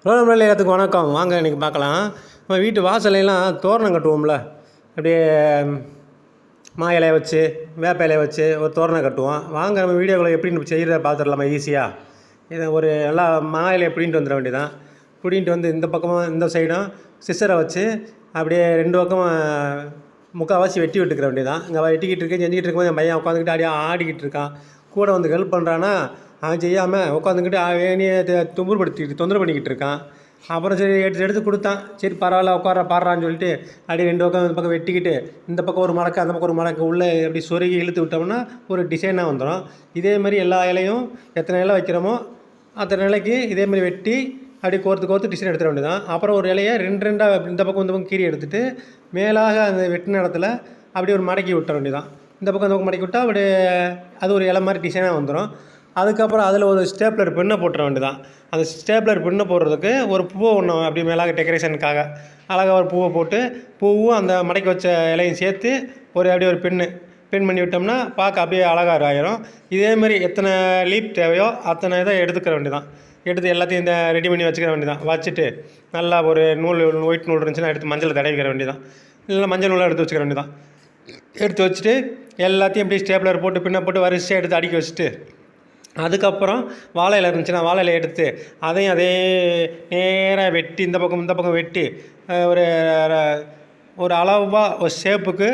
Hello நண்பர்களே, எல்லாத்துக்கும் வணக்கம். வாங்க இன்றைக்கி பார்க்கலாம். நம்ம வீட்டு வாசலையெல்லாம் தோரணம் கட்டுவோம்ல, அப்படியே மா இலையை வச்சு வேப்ப இலையை வச்சு ஒரு தோரணம் கட்டுவோம். வாங்க நம்ம வீடியோவில் எப்படி செய்கிறத பார்த்துடலாமா ஈஸியாக. இதை ஒரு நல்லா மா இலையை பிடிங்கிட்டு வந்துட வேண்டியதான். பிடிங்கிட்டு வந்து இந்த பக்கமும் இந்த சைடும் சிசரை வச்சு அப்படியே ரெண்டு பக்கமும் முக்கால்வாசி வெட்டி விட்டுக்கிற வேண்டியதான். இங்கே வெட்டிக்கிட்டு இருக்கேன் செஞ்சுக்கிட்டு இருக்கும்போது என் பையன் உட்காந்துக்கிட்டு அப்படியே ஆடிக்கிட்டு இருக்கான். கூட வந்து ஹெல்ப் பண்ணுறான்னா அவன் செய்யாமல் உட்காந்துக்கிட்டு வேணியை தொந்தரவு பண்ணிக்கிட்டு இருக்கான். அப்புறம் சரி எடுத்து கொடுத்தான். சரி பரவாயில்ல உட்கார பாடுறான்னு சொல்லிட்டு அப்படியே ரெண்டு பக்கம் இந்த பக்கம் வெட்டிக்கிட்டு இந்த பக்கம் ஒரு மடக்கு அந்த பக்கம் ஒரு மடக்கு உள்ளே அப்படி சொருகி இழுத்து விட்டோம்னா ஒரு டிசைனாக வந்துடும். இதேமாதிரி எல்லா இலையும் எத்தனை இலை வைக்கிறோமோ அத்தனை இலைக்கு இதேமாதிரி வெட்டி அப்படியே கோர்த்து டிசைன் எடுத்துட வேண்டியதான். அப்புறம் ஒரு இலையை ரெண்டாக இந்த பக்கம் கீரி எடுத்துகிட்டு மேலாக அந்த வெட்டின இடத்துல அப்படியே ஒரு மடக்கி விட்டுற வேண்டியதான். இந்த பக்கம் மடக்கி விட்டால் அப்படியே அது ஒரு இலை மாதிரி டிசைனாக வந்துடும். அதுக்கப்புறம் அதில் ஒரு ஸ்டேப்லர் பின்னை போட்டுற வேண்டியதான். அந்த ஸ்டேப்லர் பின்னை போடுறதுக்கு ஒரு பூவை ஒன்று அப்படி மேலாக டெக்கரேஷனுக்காக அழகாக ஒரு பூவை போட்டு பூவும் அந்த மடக்கி வச்ச இலையும் சேர்த்து அப்படியே ஒரு பின் பண்ணி விட்டோம்னா பார்க்க அப்படியே அழகாக ஆயிரும். இதேமாதிரி எத்தனை லீப் தேவையோ அத்தனை இதை எடுத்துக்கிற வேண்டியதான். எடுத்து எல்லாத்தையும் இந்த ரெடி பண்ணி வச்சுக்கிற வேண்டியதான். வச்சுட்டு நல்லா ஒரு ஒயிட் நூல் இருந்துச்சுன்னா எடுத்து மஞ்சள் தடவிக்கிற வேண்டியதான். இல்லை மஞ்சள் நூலாக எடுத்து வச்சுக்கிற வேண்டியதான். எடுத்து வச்சுட்டு எல்லாத்தையும் இப்படி ஸ்டேப்லர் போட்டு பின்ன போட்டு வரிசையாக எடுத்து அடுக்கி வச்சுட்டு அதுக்கப்புறம் வாழை இலை இருந்துச்சுன்னா வாழை இலை எடுத்து அதையும் அதே நேராக வெட்டி இந்த பக்கம் வெட்டி ஒரு அளவாக ஒரு ஷேப்புக்கு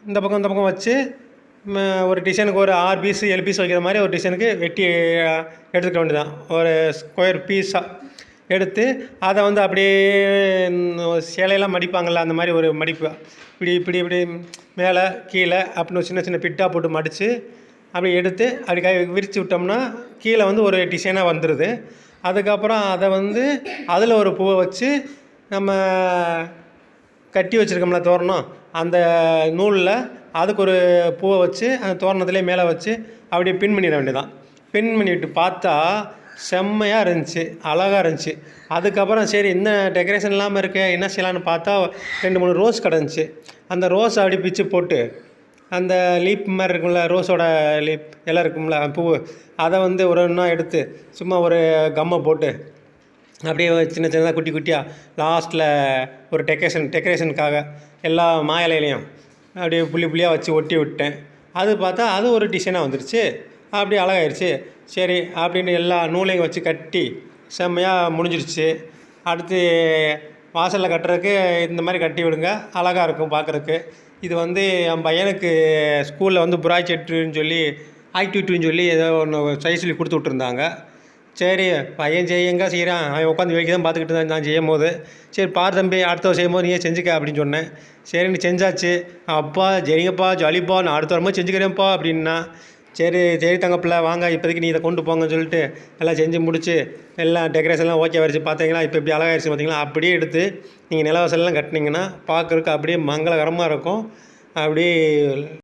இந்த பக்கம் வச்சு ஒரு டிசைனுக்கு ஒரு 6 பீஸு 7 பீஸ் வைக்கிற மாதிரி ஒரு டிசைனுக்கு வெட்டி எடுத்துக்க வேண்டியதான். ஒரு ஸ்கொயர் பீஸாக எடுத்து அதை அப்படியே சேலையெல்லாம் மடிப்பாங்கள்ல அந்த மாதிரி ஒரு மடிப்பு இப்படி மேலே கீழே அப்படின்னு ஒரு சின்ன பிட்டாக போட்டு மடித்து அப்படி எடுத்து அப்படி விரித்து விட்டோம்னா கீழே ஒரு டிசைனாக வந்துடுது. அதுக்கப்புறம் அதை அதில் ஒரு பூவை வச்சு நம்ம கட்டி வச்சுருக்கோம்ல தோரணம், அந்த நூலில் அதுக்கு ஒரு பூவை வச்சு அந்த தோரணத்துலேயே மேலே வச்சு அப்படியே பின் பண்ணிட வேண்டியதான். பின் பண்ணிவிட்டு பார்த்தா செம்மையாக இருந்துச்சு, அழகாக இருந்துச்சு. அதுக்கப்புறம் சரி என்ன டெக்கரேஷன் இல்லாமல் இருக்க என்ன செய்யலான்னு பார்த்தா 2-3 ரோஸ் கிடந்துச்சு. அந்த ரோஸ் அப்படி பிச்சு போட்டு அந்த லீப் மாதிரி இருக்கும்ல, ரோஸோட லீப் எல்லாம் இருக்கும்ல பூ, அதை ஒரு ஒன்றா எடுத்து சும்மா ஒரு கம்மை போட்டு அப்படியே சின்னதாக குட்டியாக லாஸ்ட்டில் ஒரு டெக்கரேஷனுக்காக எல்லா மா இலையிலையும் அப்படியே புள்ளியாக வச்சு ஒட்டி விட்டேன். அது பார்த்தா அது ஒரு டிசைனாக வந்துடுச்சு. அப்படியே அழகாயிருச்சு. சரி அப்படின்னு எல்லா நூலையும் வச்சு கட்டி செம்மையாக முடிஞ்சிருச்சு. அடுத்து வாசலில் கட்டுறதுக்கு இந்த மாதிரி கட்டி விடுங்க, அழகாக இருக்கும் பார்க்குறதுக்கு. இது என் பையனுக்கு ஸ்கூலில் புராஜெக்ட்டுன்னு சொல்லி ஆக்டிவிட்டின்னு சொல்லி ஏதோ ஒன்று சொல்லி கொடுத்து விட்ருந்தாங்க. சரி பையன் எங்கே செய்கிறான், அவன் உட்காந்து வேலைக்கு தான் பார்த்துக்கிட்டு தான் நான் செய்யும் போது சரி பார் தம்பி அடுத்த செய்யும் போது நீயே செஞ்சுக்க அப்படின்னு சொன்னேன். சரின்னு செஞ்சாச்சு. அப்பா சரிங்கப்பா ஜாலிப்பா நான் அடுத்த வரும்போது செஞ்சுக்கிறேன்ப்பா அப்படின்னா சரி தங்கப்பில்ல வாங்க இப்போதைக்கு நீ இதை கொண்டு போங்கன்னு சொல்லிட்டு எல்லாம் செஞ்சு முடிச்சு எல்லாம் டெக்கரேஷன்லாம் ஓகே வரைச்சி பார்த்தீங்களா. இப்போ இப்படி அழகாகிடுச்சு பார்த்தீங்களா. அப்படியே எடுத்து நீங்கள் நிலவாசல்லாம் கட்டினீங்கன்னா பார்க்குறதுக்கு அப்படியே மங்களகரமாக இருக்கும். அப்படியே